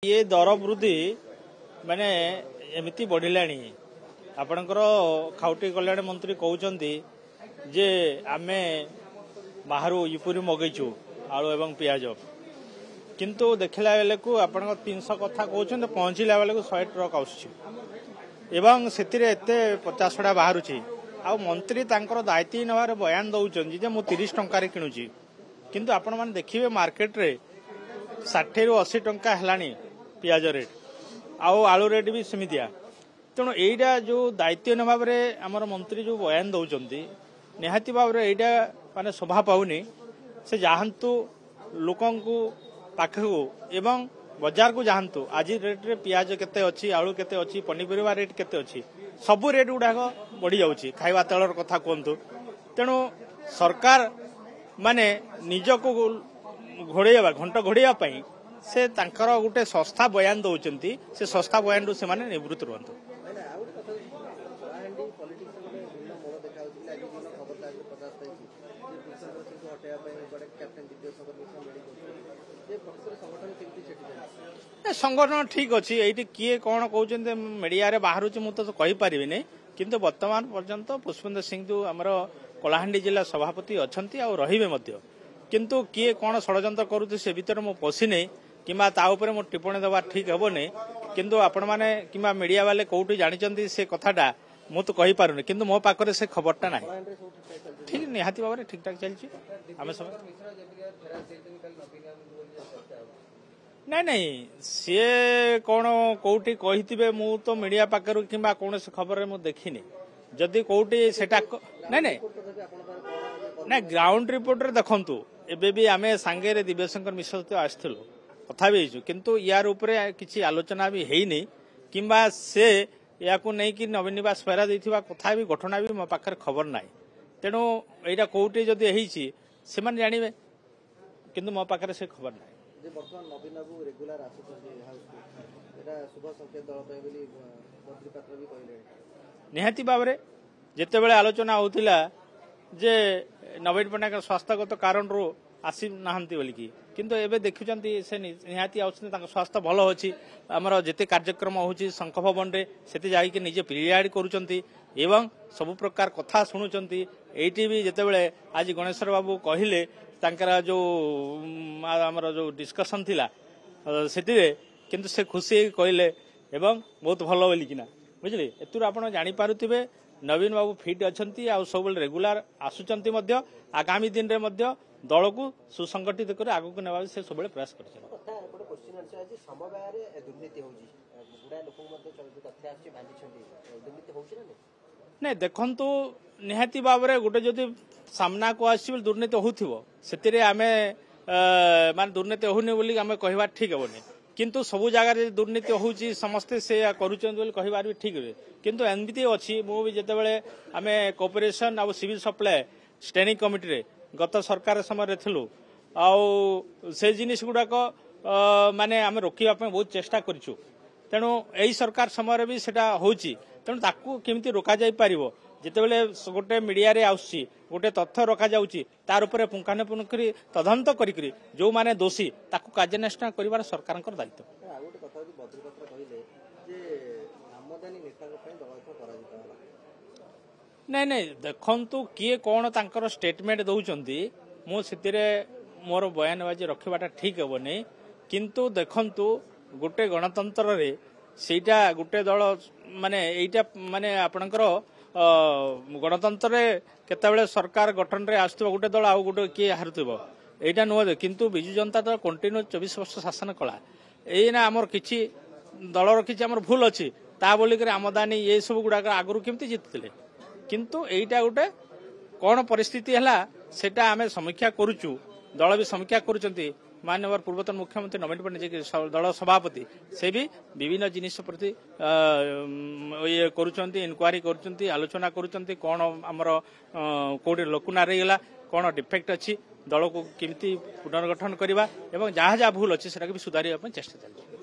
ये दर वृद्धि माने एमती बढ़िलानी आपणकर खाउटी कल्याण मंत्री कहते जे आमे बाहर यूपुरी मगैचु आलू एवं पियाज किंतु देखला बेले को आपण 300 कथा कहते पहुंचला बेले को 100 ट्रक आसुची से 50टा बाहर आ मंत्री तांकर दायित्व नवार बयान दौरान जे मु 30 टंकार किणुची किंतु आपण माने देखिए मार्केट रे 60 ରୁ 80 टंका हेलानी पियाज रेट आलू रेट भी सेमितिया तेणु यहीटा जो दायित्व न भाव आमर मंत्री जो बयान दौरान निहाती भाव यहीटा माने शोभा पाऊनी से जाहतु लोक पाखक एवं बाजार को जाहतु आज रेट रे पियाज केते अच्छी आलू केते अच्छी पनीपरिया रेट केते अच्छी सबू रेट गुड़ाक बढ़ी जाऊँगी खाଇବା तेलर कथा कहतु तेणु सरकार माने निजको घोड़ेवा घंट घोड़ेवा से तांकर गोटे संस्था बयान दौरान से संस्था बयान रु से निवृत्त रुहतु संगठन ठीक अच्छी ये किए कौन कहते मीडिया रे बाहर मुझे तो कहीपरि नहीं किंतु वर्तमान पर्यंत पुष्पेंद्र सिंह जो आमर कलाहांडी जिला सभापति अच्छा रे किंतु किए कौन षड्यंत्र करुँच से भीतर मु पशि नहीं किंबा ता ऊपर मो टिप्पणी देवा ठीक हे नहीं किंतु आपण माने किंबा मीडिया वाले कौटी जानी से कथाटा मु तो कही पारुनी किंतु मो पाखरे से खबरटा ना ठीक निहाती भाव ठीक ठाक चलछि आमे सब नहीं नहीं सी कौन कौटी कही मु तो मीडिया पाखर किंबा कौन खबर मु देखिनी जदि कौटी सेटा नहीं नहीं ना ग्राउंड रिपोर्ट रे देखंतु एबे भी आमे सांगे दिव्यशंकर मिश्र तो आसथिलु कथा भी किंतु यार ऊपर किसी आलोचना भी है किंबा से या नहीं कि नवीन निवास फेरा देथिबा कथा भी घटना भी मो पाखर खबर ना तेणु यहाँ कौटी जदि से जानवे किंतु मो पाखर से खबर ना निहाती भाव जिते बड़े आलोचना होता जे नवीन पट्टनायक स्वास्थ्यगत कारण रू आसी नाहंती बोलिकी किंतु एबे देखुचंती से निहाती आउछन तांको स्वास्थ्य भल होछि हमर जेते कार्यक्रम होछि शंख भवन रे सेते जाई के निजे प्रियाड करूचंती एवं सब प्रकार कथा सुनुचंती एटी भी जेते बेले आज गणेश्वर बाबू कहिले तांकर जो हमर जो डिस्कशन थिला सेतिरे किंतु से खुशी कहिले एवं बहुत भल बोलिकिना बुझले एतुर आपण जानि पारुथिबे नवीन बाबू फिट अच्छा आ सब रेगुलार आसुचंती मध्य आगामी दिन रे मध्य दल को सुसंगठित कर आगु को नेबा से सब प्रयास कर नहीं देखंतु निहाती भाव में गोटे जदि सामना को आसी दुर्नीति होथिबो सेतिरे आमे माने दुर्नीति होनी बोली आमे कहबा ठीक हेबोनी किंतु सबु जगह दुर्नीति होउची समस्ते से कहबार भी ठीक है किंतु एमती अच्छी मुझे जितेबाला आम कोऑपरेशन आ सिविल सप्लाई स्टैंडिंग कमिटी रे गत सरकार समय थिलु से जिनिस गुड़ाक माने आम रोकवा बहुत चेष्टा करूँ तेणु यही सरकार समय भी सेटा होउची तेणु ताकू केमिति रोका जाई पारिबो जितेबाला गोटे मीडिया रे आउसी गोटे तथ्य रखा जाउची तार उपरे पुंखानुपुंखरी तदंत करी जो माने दोषी ताकू कार्यानुष्ठान करिवार सरकारक दायित्व नहीं नहीं देखंतु किए कौन तांकर स्टेटमेंट दौरान मुझे मोर बयान बाजी रखवाटा ठीक हे नहीं किंतु देखंतु गोटे गणतंत्र रे सेटा गोटे दल माने एटा माने आपणकर गणतंत्र केतबेले सरकार गठन रे आसुवा गोटे दल आउ गोटे किए हारुथिबो एटा नुह किंतु बिजु जनता दल कंटिन्यू 24 वर्ष शासन कला एना आमर किछि दलर किछि आमर भूल अछि ता बोली करे आमदानी ये सब गुडा आगु केमती जीतले किंतु एटा गोटे कौन परिस्थिति है सेटा आमे समीक्षा करूचु दल भी समीक्षा करुचंती माननीय पूर्वतन मुख्यमंत्री नवीन पट्टनायक दल सभापति से भी विभिन्न जिनिस प्रति ये करुचंती इनक्वारी करुचंती आलोचना करुचंती कौन आमर कोडे लोकुना रहीगला कौन डिफेक्ट अच्छी दल को केमती पुनर्गठन करवा एवं जहाँ जहाँ भूल अच्छी सेटा भी सुधारिया चेष्टा चलछि।